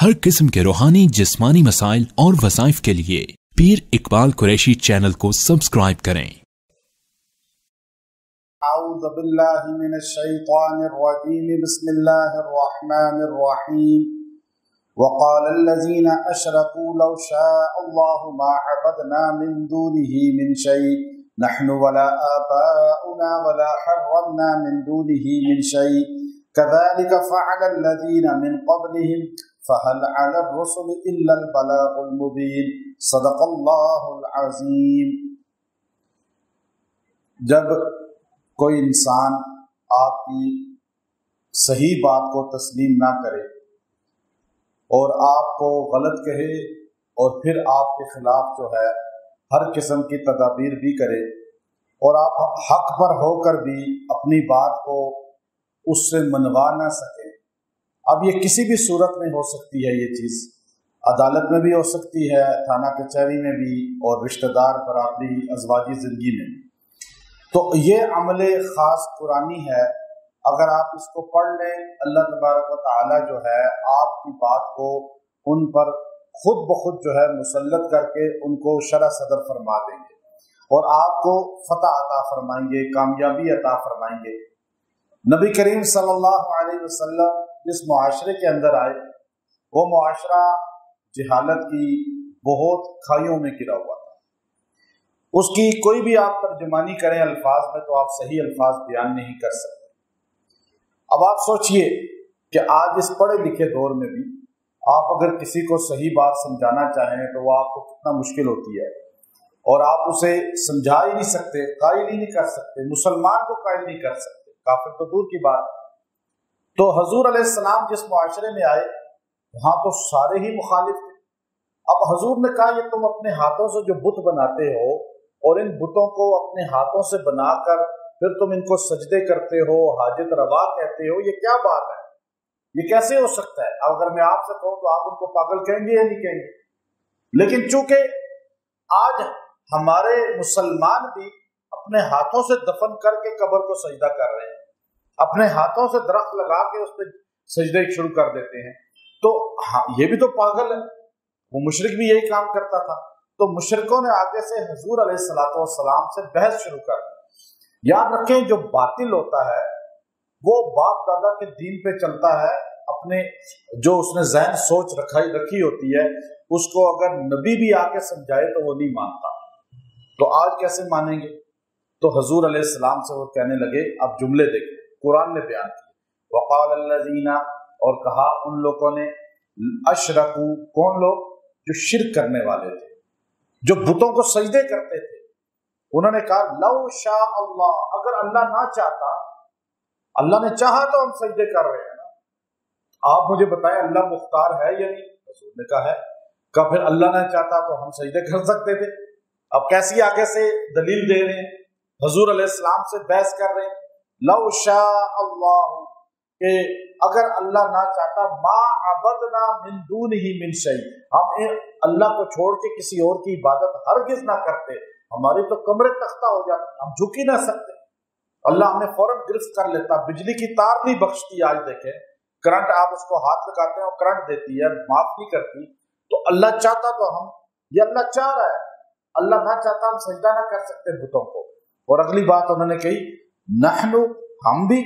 हर किस्म के रूहानी जिस्मानी मसाइल और वज़ाइफ के लिए पीर इकबाल कुरैशी चैनल को सब्सक्राइब करें। अऊज़ु बिल्लाहि मिनश्शैतानिर रजीम, बिस्मिल्लाहिर रहमानिर रहीम। वक़ालल्लज़ीना अशरकू लौ शाअल्लाहु मा अबदना मिन दूनिही मिन शै नहनु वला आबाउना वला हर्रमना मिन दूनिही मिन शै कज़ालिक फ़अलल्लज़ीना मिन क़ब्लिहिम फ़हल अला अर्रुसुलि इल्लल बलागुल मुबीन। सदक़ल्लाहुल अज़ीम। जब कोई इंसान आपकी सही बात को तस्लीम ना करे और आपको गलत कहे और फिर आपके खिलाफ जो है हर किस्म की तदाबीर भी करे और आप हक पर होकर भी अपनी बात को उससे मनवा ना सके, अब ये किसी भी सूरत में हो सकती है। ये चीज़ अदालत में भी हो सकती है, थाना कचहरी में भी, और रिश्तेदार बराबरी अज़वाजी ज़िंदगी में। तो ये अमल ख़ास कुरानी है। अगर आप इसको पढ़ लें, अल्लाह तबारक व तआला जो है आपकी बात को उन पर खुद ब खुद जो है मुसल्लत करके उनको शरह सदर फरमा देंगे और आपको फतह अता फरमाएंगे, कामयाबी अता फरमाएंगे। नबी करीम सल्लल्लाहु अलैहि वसल्लम जिस मुआशरे के अंदर आए वो मुआशरा जहालत की बहुत खाइयों में गिरा हुआ था। उसकी कोई भी आप तर्जुमानी करें अल्फाज में तो आप सही अल्फाज बयान नहीं कर सकते। अब आप सोचिए कि आज इस पढ़े लिखे दौर में भी आप अगर किसी को सही बात समझाना चाहें तो वो आपको कितना मुश्किल होती है और आप उसे समझा ही नहीं सकते, कायल ही नहीं कर सकते, मुसलमान को कायल नहीं कर सकते, काफिर तो दूर की बात। तो हजूर अलैहिस्सलाम जिस मुआशरे में आए वहां तो सारे ही मुखालिफ थे। अब हजूर ने कहा ये तुम अपने हाथों से जो बुत बनाते हो और इन बुतों को अपने हाथों से बनाकर फिर तुम इनको सजदे करते हो, हाजत रवा कहते हो, ये क्या बात है? ये कैसे हो सकता है? अगर मैं आपसे कहूं तो आप उनको पागल कहेंगे या नहीं कहेंगे? लेकिन चूंकि आज हमारे मुसलमान भी अपने हाथों से दफन करके कब्र को सजदा कर रहे हैं, अपने हाथों से दरख्त लगा के उस पर सजदे शुरू कर देते हैं, तो हाँ ये भी तो पागल है। वो मुशरिक भी यही काम करता था। तो मुशरिकों ने आगे से हुजूर अलैहिस्सलातु वस्सलाम से बहस शुरू कर दी। याद रखें जो बातिल होता है वो बाप दादा के दीन पे चलता है, अपने जो उसने ज़हन सोच रखी होती है उसको अगर नबी भी आके समझाए तो वो नहीं मानता। तो आज कैसे मानेंगे? तो हुजूर अलैहिस्सलाम से वो कहने लगे, अब जुमले देखें कुरान ने बयान किए। वक़ालल्लज़ीना, और कहा उन लोगों ने, अशरकू, कौन लोग? जो शिर्क करने वाले थे, जो बुतों को सजदे करते थे। उन्होंने कहा लौ शा अल्लाह, अगर अल्लाह ना चाहता, अल्लाह ने चाहा तो हम सजदे कर रहे हैं ना। आप मुझे बताएं अल्लाह मुख्तार है या नहीं? रसूल ने कहा है। कहा फिर अल्लाह ने चाहता तो हम सजदे कर सकते थे। अब कैसी आगे से दलील दे रहे हैं, हुजूर अलैहिस्सलाम से बहस कर रहे हैं। लौ शा अल्लाह, कि अगर अल्लाह ना चाहता, मा अबदना मिन दूनिही मिन शै, हम अल्लाह को छोड़ के किसी और की इबादत हरगिज ना करते, हमारी तो कमरे तख्ता हो जाते, हम झुक ही ना सकते। अल्लाह हमें फौरन गिरफ्त कर लेता, बिजली की तार नहीं बख्शती। आज देखें करंट, आप उसको हाथ लगाते हैं और करंट देती है, माफ नहीं करती। तो अल्लाह चाहता तो हम, ये अल्लाह चाह रहा है, अल्लाह ना चाहता हम सजदा ना कर सकते बुतों को। और अगली बात उन्होंने कही, नहनु, हम भी,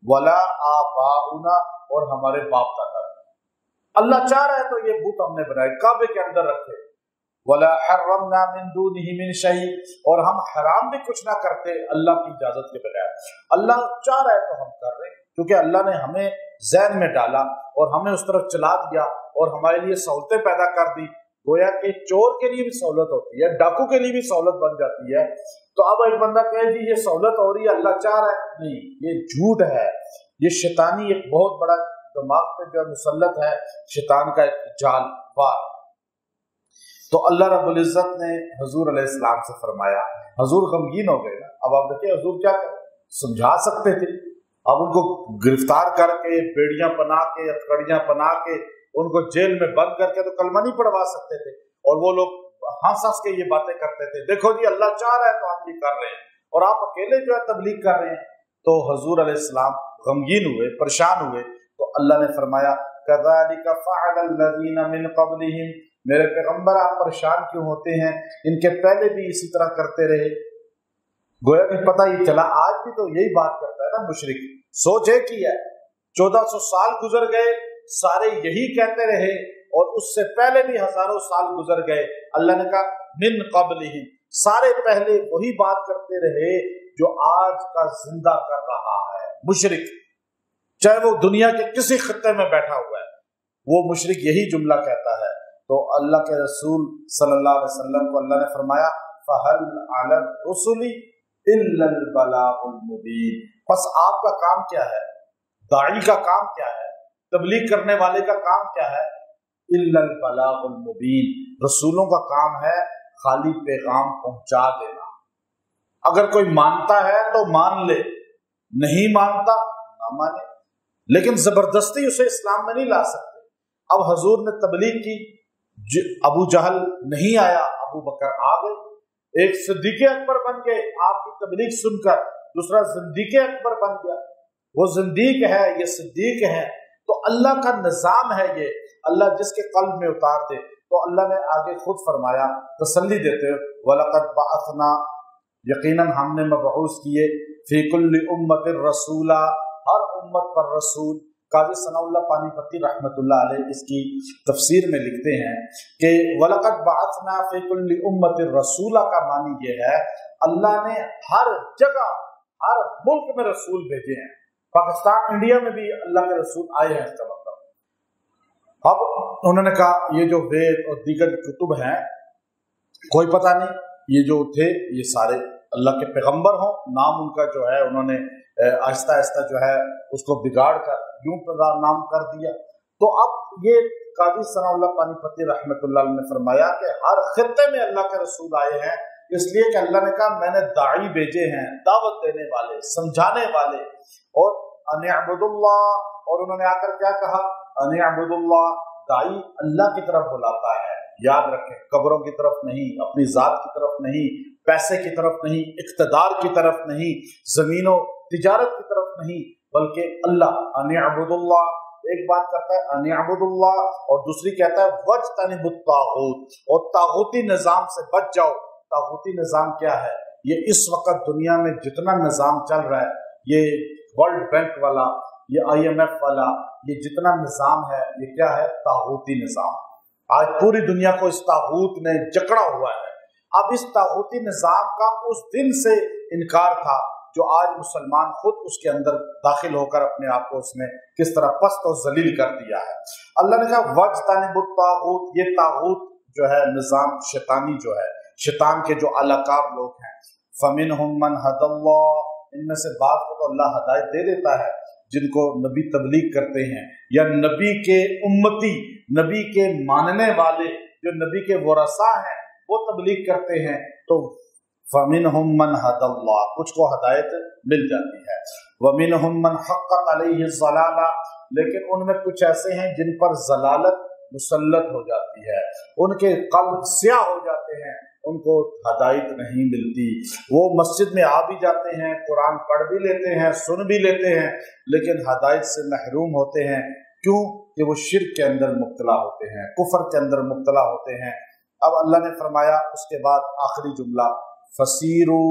वला आबाउना, और हमारे बाप दादा। अल्लाह चाह रहा है तो ये बुत हमने बनाए, काबे के अंदर रखे। वला हर्रमना मिन दूनिही मिन शै, और हम हराम भी कुछ ना करते अल्लाह की इजाजत के बगैर। अल्लाह चाह रहा है तो हम कर रहे हैं, क्योंकि अल्लाह ने हमें ज़हन में डाला और हमें उस तरफ चला दिया और हमारे लिए सहूलतें पैदा कर दी। गोया कि चोर के लिए भी सहूलत होती है, डाकू के लिए भी सहूलत बन जाती है। तो अब एक बंदा कहे जी ये सहूलत हो रही है, अल्लाह चाह रहा है, नहीं, ये झूठ है। ये शैतानी एक बहुत बड़ा दिमाग पे जो मुसल्लत है, शैतान का एक जाल वार। तो अल्लाह रब्बुल इज्जत ने हुजूर अलैहिस्सलाम से फरमाया, हुजूर गमगीन हो गए ना। अब आप देखिए हुजूर क्या समझा सकते थे? अब उनको गिरफ्तार करके, बेड़ियां बना के, हथकड़ियां बना के, उनको जेल में बंद करके तो कलमा नहीं पढ़वा सकते थे। और वो लोग हंस हंस के ये बातें करते थे, देखो जी अल्लाह चाह रहा है तो हम ये कर रहे हैं, और आप अकेले जो है तबलीग कर रहे हैं। तो हुजूर अलैहिस्सलाम गमगीन हुए, परेशान हुए। तो अल्लाह ने फरमाया कज़ालिका फ़अल अल्लज़ीना मिन क़ब्लिहिम, मेरे पैगंबर आप परेशान क्यों होते हैं, इनके पहले भी इसी तरह करते रहे। गोया कि पता ही चला आज भी तो यही बात करता है ना मुशरिक, सोच एक ही है, 1400 साल गुजर गए, सारे यही कहते रहे, और उससे पहले भी हजारों साल गुजर गए। अल्लाह ने कहा मिन क़ब्लिहिम, सारे पहले वही बात करते रहे जो आज का जिंदा कर रहा है मुशरिक, चाहे वो दुनिया के किसी खत्ते में बैठा हुआ है, वो मुशरिक यही जुमला कहता है। तो अल्लाह के रसूल सल्लल्लाहु अलैहि वसल्लम को अल्लाह ने फरमाया फहल अला रुसुली इल्लल बलागुल मुबीन, बस आपका काम क्या है, दाई का काम क्या है, तबलीग करने वाले का काम क्या है, इल्लल बलागुल मुबीन, रसूलों का काम है खाली पैगाम पहुंचा देना। अगर कोई मानता है तो मान ले, नहीं मानता ना माने, लेकिन जबरदस्ती उसे इस्लाम में नहीं ला सकते। अब हजूर ने तबलीग की, अबू जहल नहीं आया, अबू बकर आ गए, एक सिद्दीक़ अकबर बन गए आपकी तबलीग सुनकर, दूसरा जिंदीक़ अकबर बन गया, वो जिंदीक है ये सिद्दीक है। तो अल्लाह का निजाम है ये, अल्लाह जिसके कल्ब में उतार दे। तो अल्लाह ने आगे खुद फरमाया तसल्ली देते हुए वलक़द बअसना, यकीनन हमने मबऊस किए, फी कुल्ली उम्मतिर रसूला, हर उम्मत पर रसूल। काजी सनाउल्लाह पानीपती रहमतुल्लाह अलैह इसकी तफसीर में लिखते हैं कि वलक़द बअसना फी कुल्ली उम्मतिर रसूला का मानी ये है अल्लाह ने हर जगह हर मुल्क में रसूल भेजे हैं। पाकिस्तान इंडिया में भी अल्लाह के रसूल आए हैं, इसका मतलब। अब उन्होंने कहा ये जो वेद और दीगर कुतुब हैं, कोई पता नहीं ये जो थे ये सारे अल्लाह के पैगंबर हों, नाम उनका जो है उन्होंने आहिस्ता आहिस्ता जो है उसको बिगाड़ कर यूं नाम कर दिया। तो अब ये काजी सनाउल्लाह पानीपती रहमतुल्लाह अलैह ने फरमाया कि हर खित्ते में अल्लाह के रसूल आए हैं, इसलिए कि अल्लाह ने कहा मैंने दाई भेजे हैं, दावत देने वाले, समझाने वाले। और अनिअबुदुल्लाह, और उन्होंने आकर क्या कहा, अनिअबुदुल्लाह, दाई अल्लाह की तरफ बुलाता है। याद रखें, कब्रों की तरफ नहीं, अपनी जात की तरफ नहीं, पैसे की तरफ नहीं, इख्तिदार की तरफ नहीं, जमीनों तिजारत की तरफ नहीं, बल्कि अल्लाह। अनिअबुदुल्लाह एक बात करता है अनिअबुदुल्लाह, और दूसरी कहता है वज्तनिबुत तागूत, और तागूती निजाम से बच जाओ। तागूती निजाम क्या है? ये इस वक्त दुनिया में जितना निजाम चल रहा है, ये वर्ल्ड बैंक वाला, ये IMF वाला, ये जितना निजाम है ये क्या है? तागूती निजाम। आज पूरी दुनिया को इस तागूत ने जकड़ा हुआ है। अब इस तागूती निजाम का उस दिन से इनकार था जो आज मुसलमान खुद उसके अंदर दाखिल होकर अपने आप को उसने किस तरह पस्त और जलील कर दिया है। अल्लाह ने कहा वज्तनिबुत तागूत, ये तागूत जो है निजाम शैतानी जो है, शैतान के जो अलाकार लोग हैं, फमिनहुम मन हदल्लाह, इनमें से बात को तो अल्लाह हदायत दे देता है जिनको नबी तबलीग करते हैं या नबी के उम्मती, नबी के मानने वाले जो नबी के वरसा हैं वो तबलीग करते हैं। तो फमिनहुम मन हदल्लाह, कुछ को हदायत मिल जाती है, वमिनहुम मन हक्कत अलैहि ज़लाला, लेकिन उनमें कुछ ऐसे हैं जिन पर जलालत मुसल्लत हो जाती है, उनके कल्ब स्याह हो जाते हैं, उनको हदायत नहीं मिलती। वो मस्जिद में आ भी जाते हैं, कुरान पढ़ भी लेते हैं, सुन भी लेते हैं, लेकिन हदायत से महरूम होते हैं। क्यों? कि वो शिर्क के अंदर मुब्तला होते हैं, कुफर के अंदर मुब्तला होते हैं। अब अल्लाह ने फरमाया उसके बाद आखिरी जुमला फसीरू,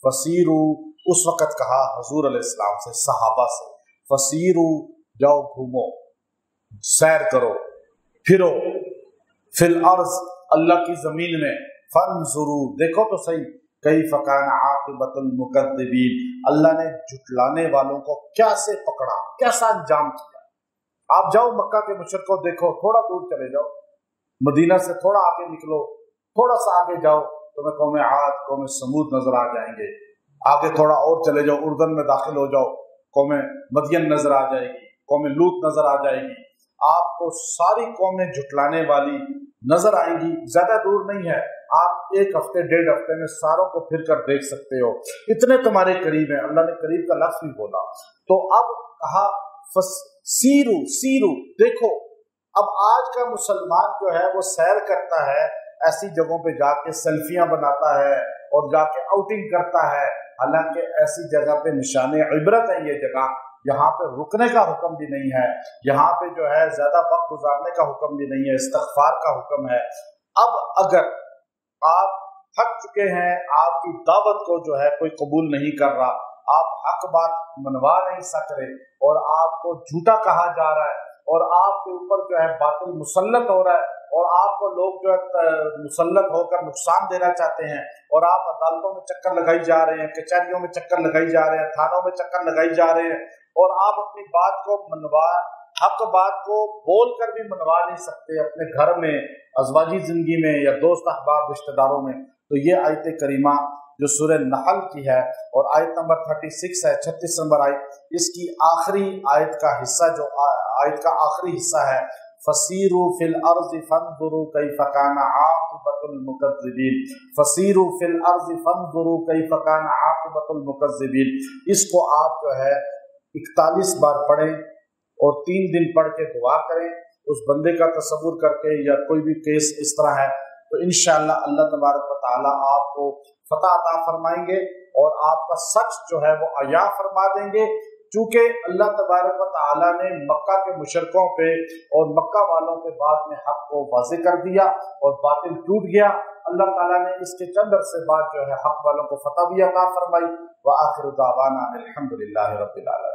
फसीरू उस वक़्त कहा हुजूर अलैहिस्सलाम से, सहाबा से, फसीरू जाओ, घूमो, सैर करो, फिरो, फिल अर्ज़, अल्लाह की ज़मीन में, फंजुरू, देखो तो सही, कैफ़ कान आक़िबतुल मुकद्दिबीन, अल्लाह ने झुटलाने वालों को कैसे पकड़ा, कैसा अंजाम किया। आप जाओ मक्का के मुशरिकों देखो, थोड़ा दूर चले जाओ, मदीना से थोड़ा आगे निकलो, थोड़ा सा आगे जाओ, तुम्हें कौम आद, कौम समूद नजर आ जाएंगे। आगे थोड़ा और चले जाओ, उर्दन में दाखिल हो जाओ, कौम मदियन नजर आ जाएगी, कौम लूत नजर आ जाएगी। आपको सारी कौमें झुटलाने वाली नजर आएंगी। ज्यादा दूर नहीं है, आप एक हफ्ते डेढ़ हफ्ते में सारों को फिर कर देख सकते हो, इतने तुम्हारे करीब है। अल्लाह ने करीब का लफ्ज़ भी बोला। तो अब कहा सीरू, सीरू, देखो। अब आज का मुसलमान जो है वो सैर करता है, ऐसी जगहों पे जाके सेल्फियां बनाता है और जाके आउटिंग करता है। हालांकि ऐसी जगह पे निशाने इबरत है ये जगह, यहाँ पे रुकने का हुक्म भी नहीं है, यहाँ पे जो है ज्यादा वक्त गुजारने का हुक्म भी नहीं है, इस्तिग़फ़ार का हुक्म है। अब अगर आप थक चुके हैं, आपकी दावत को जो है कोई कबूल नहीं कर रहा, आप हक बात मनवा नहीं सक रहे और आपको झूठा कहा जा रहा है और आपके ऊपर जो है बातिल मुसल्लत हो रहा है और आपको लोग जो है मुसल्लत होकर नुकसान देना चाहते हैं और आप अदालतों में चक्कर लगाई जा रहे हैं, कचहरियों में चक्कर लगाई जा रहे हैं, थानों में चक्कर लगाई जा रहे हैं और आप अपनी बात को मनवा हक बात को बोल कर भी मनवा नहीं सकते अपने घर में, अज़वाजी जिंदगी में या दोस्त अहबाब रिश्तेदारों में। तो ये आयत करीमा जो सूरह नहल की है और आयत नंबर 36 है, 36 नंबर आयत, इसकी आखिरी आयत का हिस्सा जो आयत का आखिरी हिस्सा है, फसीरू फिल अर्ज़ फंज़ुरू कैफ़ काना आक़िबतुल मुकज़्ज़िबीन, फसीरू फिल अर्ज़ फंज़ुरू कैफ़ काना आक़िबतुल मुकज़्ज़िबीन, इसको आप जो है 41 बार पढ़ें और 3 दिन पढ़ के दुआ करें उस बंदे का तसव्वुर करके, या कोई भी केस इस तरह है तो इंशाअल्लाह अल्लाह तबारक व तआला आपको फतह अता फरमाएंगे और आपका सच जो है वो अया फरमा देंगे। चूँकि अल्लाह तबारक व तआला ने मक्का के मुशरिकों पे और मक्का वालों के बाद में हक को वाज़ेह कर दिया और बातिल टूट गया, अल्लाह ताला ने इसके चंद अरसे बाद जो है हक वालों को फतह भी अता फरमाई। व आखिरु दावाना अल्हम्दुलिल्लाहि रब्बिल आलमीन।